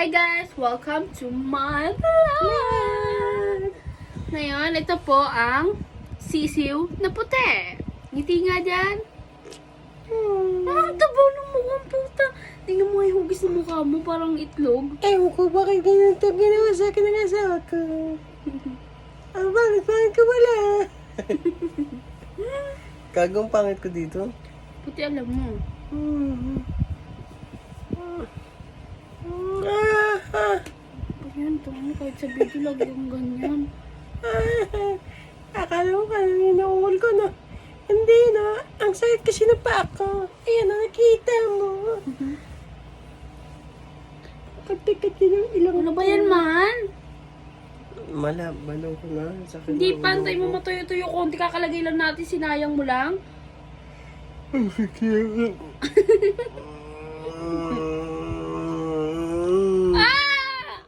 Hi guys! Welcome to my vlog! Ngayon, ito po ang sisiw na puti. Ngiti nga dyan. Ang tabaw ng mukhang puta. Tingnan mo yung hugis ng mukha mo, parang itlog. Ewan ko bakit ganyan ito ginawa sa akin ng asawa ko. Bakit ko wala? Kagong pangit ko dito. Puti alam mo. Ayan, tama kahit sa video lagi yung ganyan. Akala mo kanina nauul ko, no? Hindi, no? Ang sakit kasi ng paa ko. Ayan, nakikita mo. Katikat yun ang ilang. Ano ba yan, man? Malaban ko na. Sakit Hindi ng pantay ulo mo ko. matuyo-tuyo konti kakalagay lang natin, sinayang mo lang. Ah!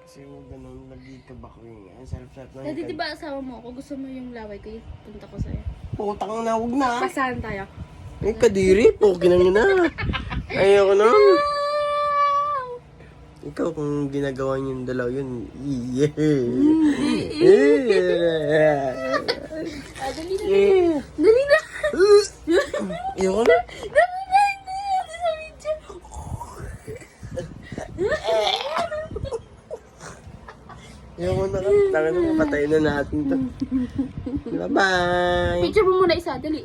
Kasi mo ganun, nagkikabak ko yun. Ang sarap-sarap na Dati diba asawa mo ako, gusto mo yung laway ko, yung punta ko sa'yo. Putang na, huwag na. Pasahan tayo. Ay, kadiri. Pukin na na. Ayoko na. Ikaw, kung ginagawa niyo yung dalaw yun, yeah. Ah, dali na. Dali na. Ayoko na. Dali na, hindi. Hindi sa video. Ayoko na. Taka na, mapatayin na natin to. Bye-bye. Picture mo muna isa, dali.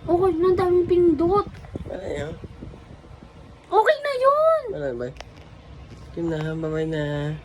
Okay na, ang daming pindot. Wala yan. Okay na yun. Wala ba? Kim na, bye-bye na.